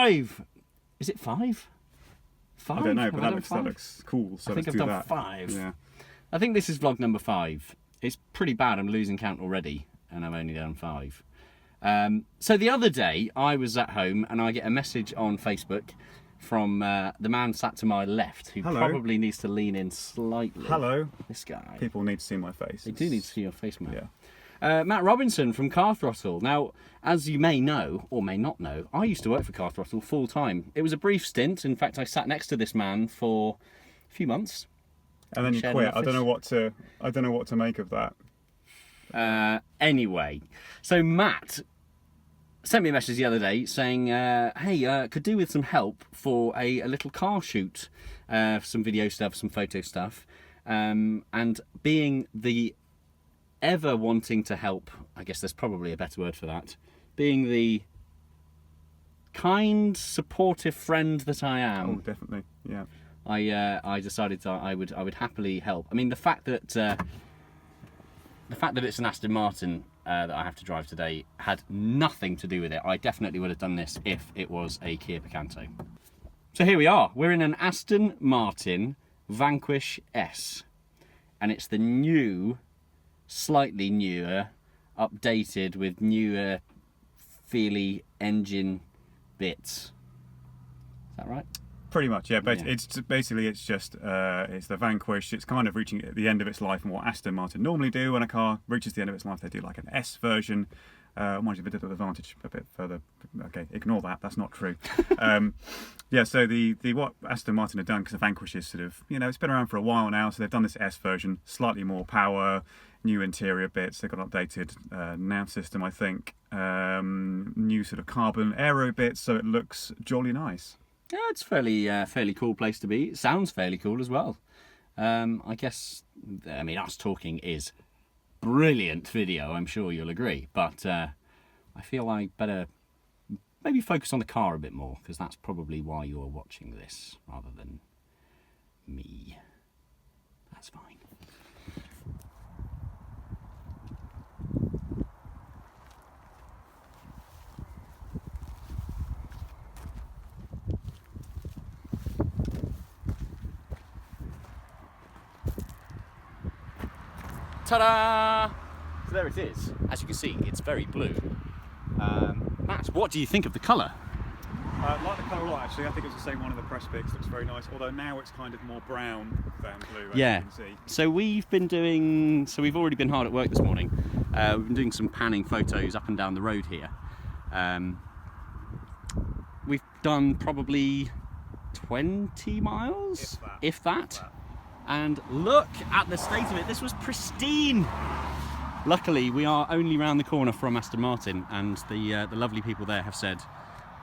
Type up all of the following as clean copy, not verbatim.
5. Is it 5? 5? I don't know, but that looks cool. So I think I've done 5. Yeah. I think this is vlog number 5. It's pretty bad. I'm losing count already, and I've only done 5. So the other day, I was at home, and I get a message on Facebook from the man sat to my left, who probably needs to lean in slightly. Hello. This guy. People need to see my face. They do need to see your face, Matt. Yeah. Matt Robinson from Car Throttle. Now, as you may know, or may not know, I used to work for Car Throttle full time. It was a brief stint. In fact, I sat next to this man for a few months. And then you quit. I don't know what to make of that. Anyway, so Matt sent me a message the other day saying, hey, could do with some help for a little car shoot, some video stuff, some photo stuff, and being the ever wanting to help, I guess there's probably a better word for that, being the kind, supportive friend that I am. Oh, definitely, yeah. I decided I would happily help. I mean, the fact that it's an Aston Martin that I have to drive today had nothing to do with it. I definitely would have done this if it was a Kia Picanto. So here we are. We're in an Aston Martin Vanquish S, and it's the new, slightly newer, updated with newer, feely engine bits. Is that right? Pretty much, yeah. But it's basically it's the Vanquish. It's kind of reaching the end of its life, and what Aston Martin normally do when a car reaches the end of its life, they do like an S version. Mind you, they did the Advantage a bit further. Okay, ignore that. That's not true. Yeah. So the what Aston Martin have done, because the Vanquish is sort of, it's been around for a while now. So they've done this S version, slightly more power, new interior bits. They've got an updated nav system, I think. New sort of carbon aero bits, so it looks jolly nice. Yeah, it's fairly cool place to be. It sounds fairly cool as well. I guess, us talking is brilliant video, I'm sure you'll agree. But I feel I better maybe focus on the car a bit more, because that's probably why you're watching this rather than me. That's fine. Ta-da! So there it is. As you can see, it's very blue. Matt, what do you think of the colour? I like the colour a lot, actually. I think it's the same one in the press pics. Looks very nice. Although now it's kind of more brown than blue, as you can see. So we've already been hard at work this morning. We've been doing some panning photos up and down the road here. We've done probably 20 miles, if that. And look at the state of it. This was pristine. Luckily, we are only round the corner from Aston Martin, and the lovely people there have said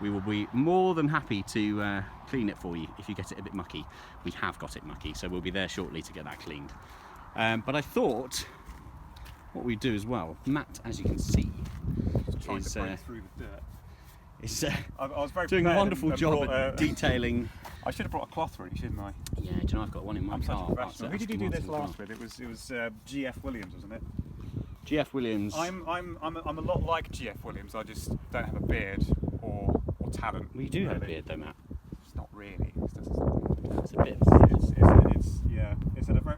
we will be more than happy to clean it for you if you get it a bit mucky. We have got it mucky, so we'll be there shortly to get that cleaned. But I thought what we'd do as well, Matt, as you can see, trying to break through the dirt. Is I was very doing a wonderful job at detailing. I should have brought a cloth really, shouldn't I? Yeah, do you know, I've got one in my I'm car. such a professional. Who did you do this last with? It was GF Williams, wasn't it? GF Williams. I'm a lot like GF Williams. I just don't have a beard or talent. Well, you do have a beard though, Matt. It's not really. It's a bit.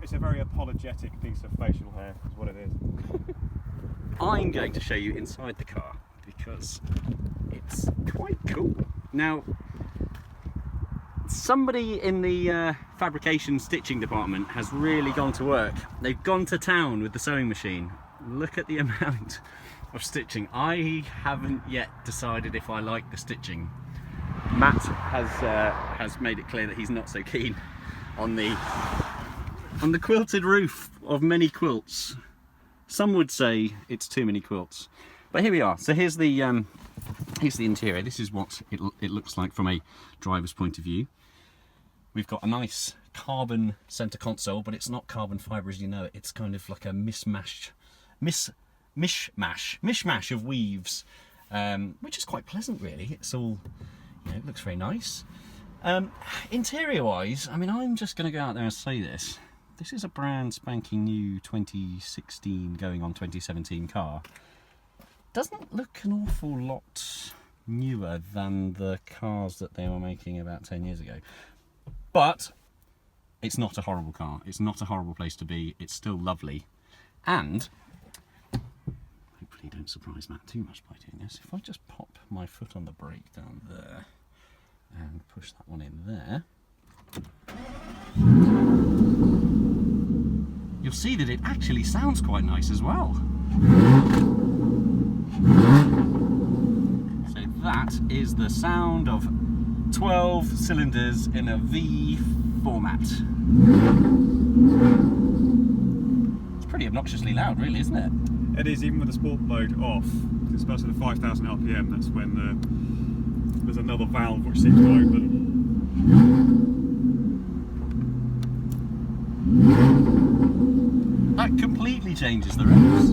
It's a very apologetic piece of facial hair. Is what it is. I'm going to show you inside the car because it's quite cool. Now, somebody in the fabrication stitching department has really gone to work. They've gone to town with the sewing machine. Look at the amount of stitching. I haven't yet decided if I like the stitching. Matt has made it clear that he's not so keen on the quilted roof of many quilts. Some would say it's too many quilts, but here we are. So here's the interior. This is what it looks like from a driver's point of view. We've got a nice carbon center console, but it's not carbon fiber as you know it. It's kind of like a mishmash of weaves, which is quite pleasant really. It's all, it looks very nice. Interior wise, I'm just going to go out there and say this. This is a brand spanking new 2016 going on 2017 car. Doesn't look an awful lot newer than the cars that they were making about 10 years ago. But it's not a horrible car. It's not a horrible place to be. It's still lovely. And hopefully don't surprise Matt too much by doing this. If I just pop my foot on the brake down there and push that one in there, you'll see that it actually sounds quite nice as well. So that is the sound of 12 cylinders in a V format. It's pretty obnoxiously loud, really, isn't it? It is, even with the sport mode off. It's supposed to be 5,000 RPM. That's when there's another valve which seems to open. That completely changes the revs.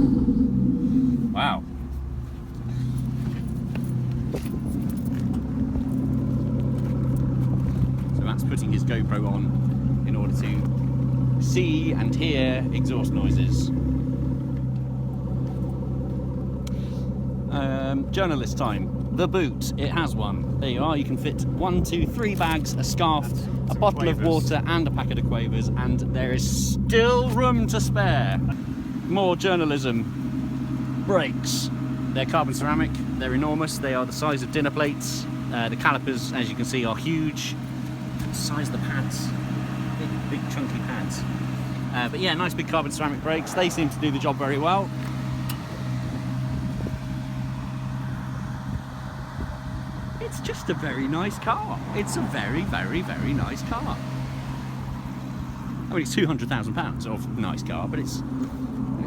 Wow. So Matt's putting his GoPro on in order to see and hear exhaust noises. Journalist time. The boot, it has one. There you are, you can fit 1, 2, 3 bags, a scarf, a bottle of water and a packet of quavers, and there is still room to spare. More journalism. Brakes. They're carbon ceramic, they're enormous, they are the size of dinner plates. The calipers, as you can see, are huge. The size of the pads. Big chunky pads. But yeah, nice big carbon ceramic brakes. They seem to do the job very well. It's just a very nice car. It's a very, very, very nice car. I mean, it's £200,000 of nice car, but it's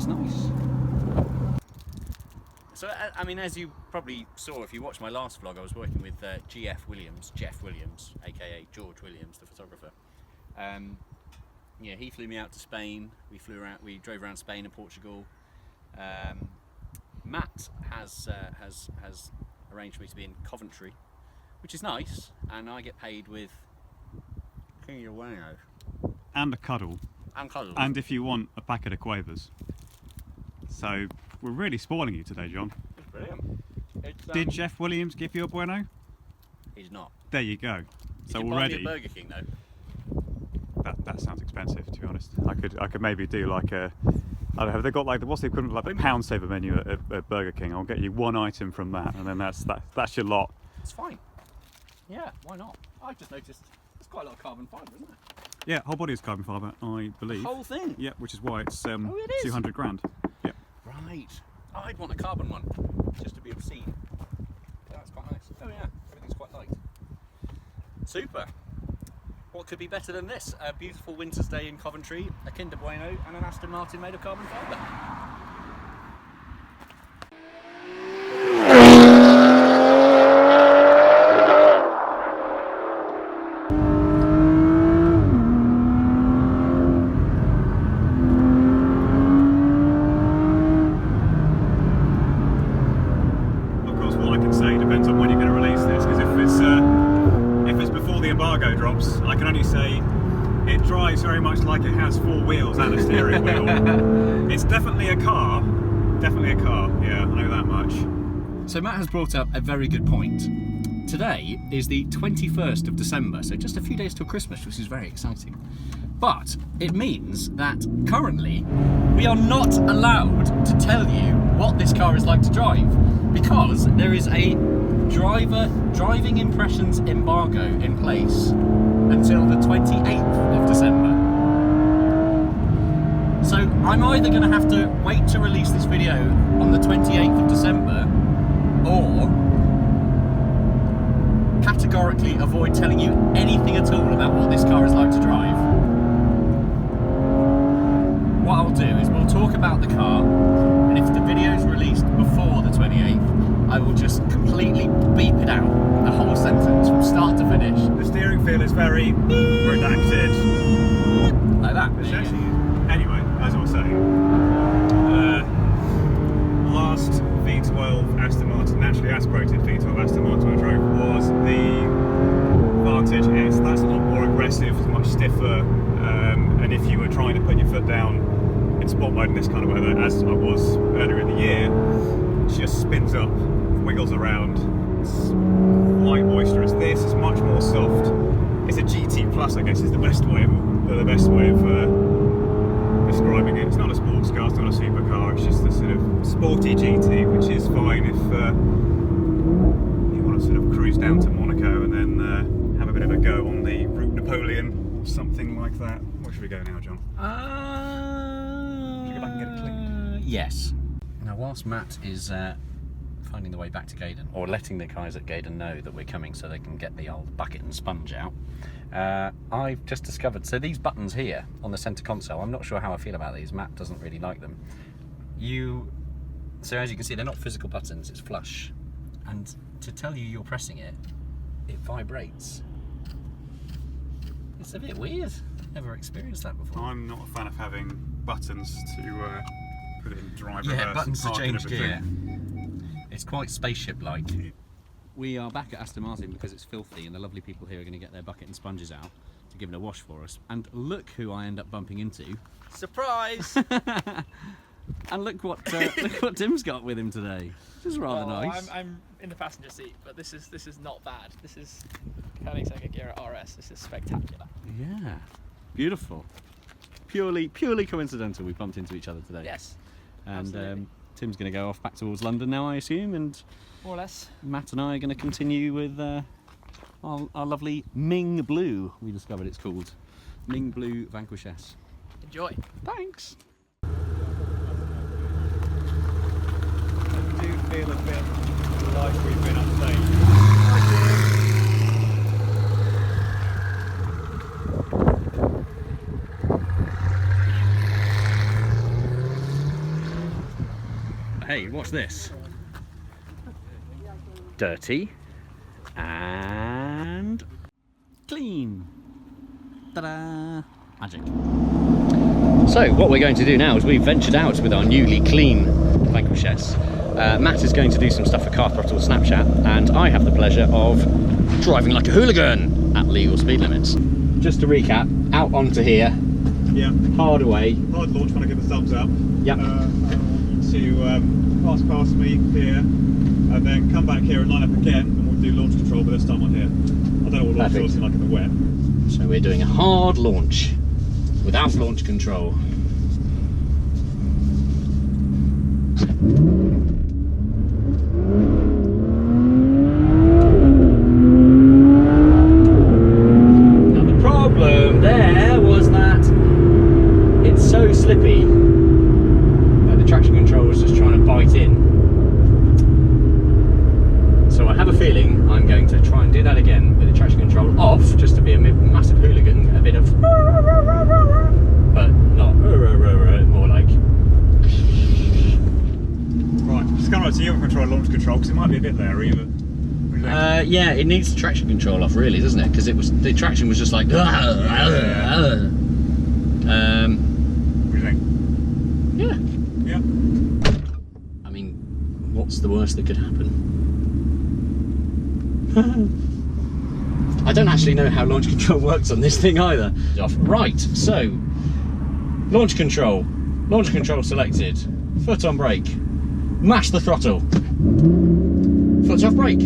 nice. So, I mean, as you probably saw if you watched my last vlog, I was working with Jeff Williams, aka George Williams, the photographer. Yeah, he flew me out to Spain. We drove around Spain and Portugal. Matt has arranged for me to be in Coventry, which is nice, and I get paid with King of Wano. And a cuddle. And cuddles. And if you want, a packet of quavers. So we're really spoiling you today, John. It's brilliant. Did Jeff Williams give you a bueno? He's not. There you go. You So can already buy me a Burger King though. that sounds expensive, to be honest. I could maybe do like a, I don't know, have they got like what's the equivalent of like the pound saver menu at Burger King? I'll get you one item from that, and then that's your lot. It's fine. Yeah, why not? I just noticed there's quite a lot of carbon fibre, isn't there? Yeah, whole body is carbon fibre, I believe. The whole thing? Yeah, which is why it's it is? 200 grand. Yeah. Right. I'd want a carbon one, just to be obscene. That's quite nice. Oh yeah, everything's quite light. Super. What could be better than this? A beautiful winter's day in Coventry, a Kinder Bueno, and an Aston Martin made of carbon fibre. I can only say it drives very much like it has 4 wheels and a steering wheel. It's definitely a car, yeah, I know that much. So Matt has brought up a very good point. Today is the 21st of December, so just a few days till Christmas, which is very exciting. But it means that currently we are not allowed to tell you what this car is like to drive, because there is a driving impressions embargo in place until the 28th of December. So I'm either going to have to wait to release this video on the 28th of December, or categorically avoid telling you anything at all about what this car is like to drive. What I'll do is we'll talk about the car, and if the video is released before the 28th, I will just completely beep it out, the whole sentence from start to finish. The steering feel is very redacted. Like that. Anyway, as I was saying, last V12 Aston Martin, naturally aspirated V12 Aston Martin I drove was the Vanquish S. That's a lot more aggressive, it's much stiffer, and if you were trying to put your foot down in sport mode in this kind of weather, as I was earlier in the year, it just spins up, wiggles around, quite boisterous. This is much more soft. It's a GT Plus, I guess, is the best way of describing it. It's not a sports car, it's not a supercar. It's just a sort of sporty GT, which is fine if you want to sort of cruise down to Monaco and then have a bit of a go on the Route Napoleon or something like that. Where should we go now, John? Should we go back and get it cleaned? Yes. Now, whilst Matt is finding the way back to Gaydon, or letting the guys at Gaydon know that we're coming so they can get the old bucket and sponge out, I've just discovered, so these buttons here on the centre console, I'm not sure how I feel about these. Matt doesn't really like them. So as you can see, they're not physical buttons, it's flush. And to tell you you're pressing it, it vibrates. It's a bit weird. Never experienced that before. I'm not a fan of having buttons to put it in drive Yeah, reverse buttons to and park change and gear. everything. It's quite spaceship-like. We are back at Aston Martin because it's filthy and the lovely people here are going to get their bucket and sponges out to give it a wash for us. And look who I end up bumping into. Surprise! And look what Tim's got with him today. This is rather nice. I'm in the passenger seat, but this is not bad. This is Koenigsegg Agera RS. This is spectacular. Yeah, beautiful. Purely coincidental. We bumped into each other today. Yes, And absolutely. Tim's going to go off back towards London now, I assume, and More or less. Matt and I are going to continue with our lovely Ming Blue. We discovered it's called Ming Blue Vanquish S. Enjoy. Thanks. I do feel a bit like we've been upstate. Hey, watch this. Dirty and clean. Ta-da! Magic. So what we're going to do now is we've ventured out with our newly clean Vanquish S. Matt is going to do some stuff for Car Throttle Snapchat, and I have the pleasure of driving like a hooligan at legal speed limits. Just to recap, out onto here, Yeah. hard away. Hard launch when I give the thumbs up. Yep. I want you to pass past me here, and then come back here and line up again, and we'll do launch control, but this time on here. I don't know what launch Perfect. control's like in the wet. So we're doing a hard launch without launch control. Now the problem there was that it's so slippy that the traction control was just trying to bite in. So I have a feeling I'm going to try and do that again with the traction control off, just to be a massive hooligan, a bit of, but not more like. Right, just come right to you and control launch control, because it might be a bit there either. Yeah, it needs the traction control off, really, doesn't it? Because the traction was just like. What do you think? Yeah. Yeah. I mean, what's the worst that could happen? I don't actually know how launch control works on this thing either. Right, so launch control selected, foot on brake, mash the throttle, foot off brake.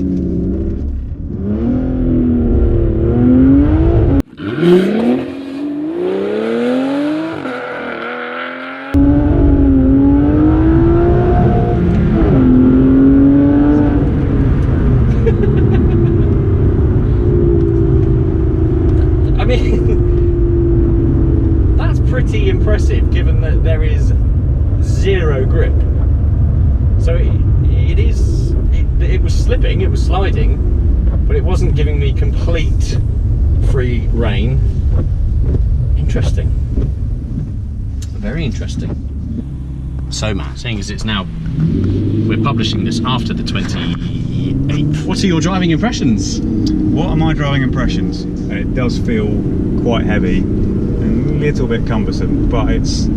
I mean, that's pretty impressive given that there is zero grip. So it was slipping, it was sliding, but it wasn't giving me complete free rein. Interesting. Very interesting. So Matt, seeing as it's now, we're publishing this after the 28th, what are your driving impressions? What are my driving impressions? It does feel quite heavy and a little bit cumbersome, but it's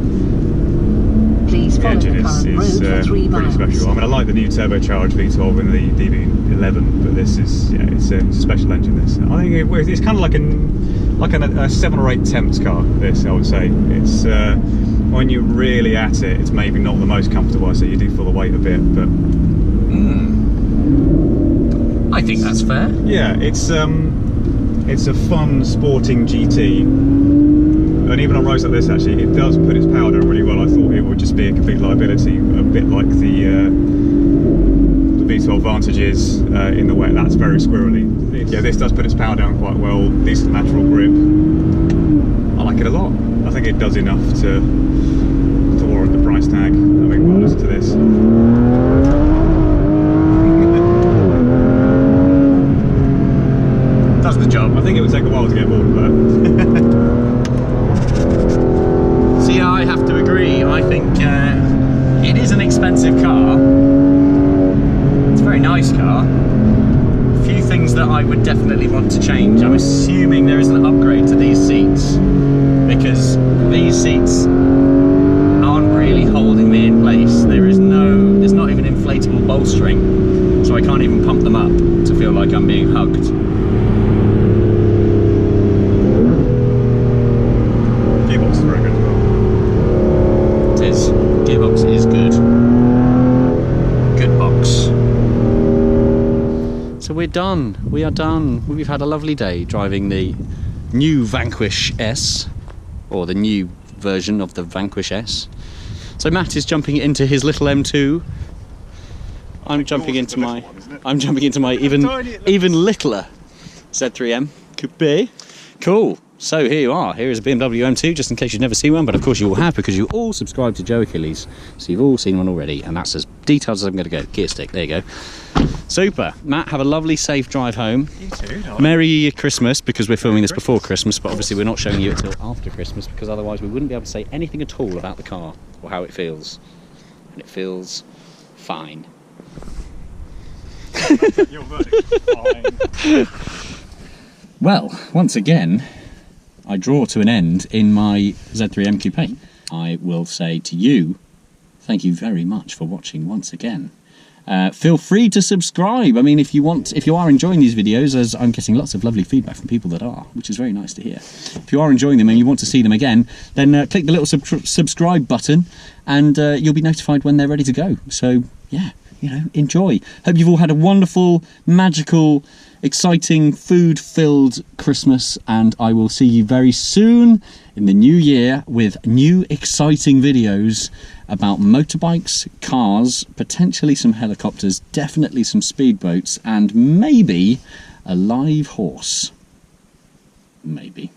Please the follow engine the current is road for 3 pretty miles. special. I mean, I like the new turbocharged V12 in the DB11, but this is it's a special engine. This I think it's kind of like a 7 or 8 temps car. This I would say it's when you're really at it, it's maybe not the most comfortable. So you do feel the weight a bit, but think that's fair. Yeah, it's a fun sporting GT, and even on roads like this, actually, it does put its power down really well. I thought it would just be a complete liability, a bit like the V12 Vantage is in the wet. That's very squirrely. Yeah, this does put its power down quite well. Decent lateral grip. I like it a lot. I think it does enough to warrant the price tag. I think we'll listen to this. Does the job. I think it would take a while to get bored of that. See, I have to agree. I think it is an expensive car. It's a very nice car. A few things that I would definitely want to change. I'm assuming there is an upgrade to these seats, because these seats aren't really holding me in place. There's not even inflatable bolstering, so I can't even pump them up to feel like I'm being hugged. Gearbox is very good as well. It is. Gearbox is good. Good box. So we're done. We are done. We've had a lovely day driving the new Vanquish S, or the new version of the Vanquish S. So Matt is jumping into his little M2. I'm jumping into my even littler Z3M Coupe. Cool. So here you are. Here is a BMW M2, just in case you've never seen one, but of course you all have, because you all subscribe to Joe Achilles, so you've all seen one already, and that's as detailed as I'm going to go. Gear stick, there you go. Super. Matt, have a lovely, safe drive home. You too, darling. Merry Christmas, because we're filming this before Christmas, but obviously we're not showing you it till after Christmas, because otherwise we wouldn't be able to say anything at all about the car, or how it feels. And it feels fine. Your verdict. Fine. Well, once again, I draw to an end in my Z3M Coupe. I will say to you, thank you very much for watching once again. Feel free to subscribe. I mean, if you are enjoying these videos, as I'm getting lots of lovely feedback from people that are, which is very nice to hear. If you are enjoying them and you want to see them again, then click the little subscribe button, and you'll be notified when they're ready to go. So yeah, you know, enjoy. Hope you've all had a wonderful, magical, exciting, food-filled Christmas, and I will see you very soon in the new year with new exciting videos about motorbikes, cars, potentially some helicopters, definitely some speedboats, and maybe a live horse. Maybe.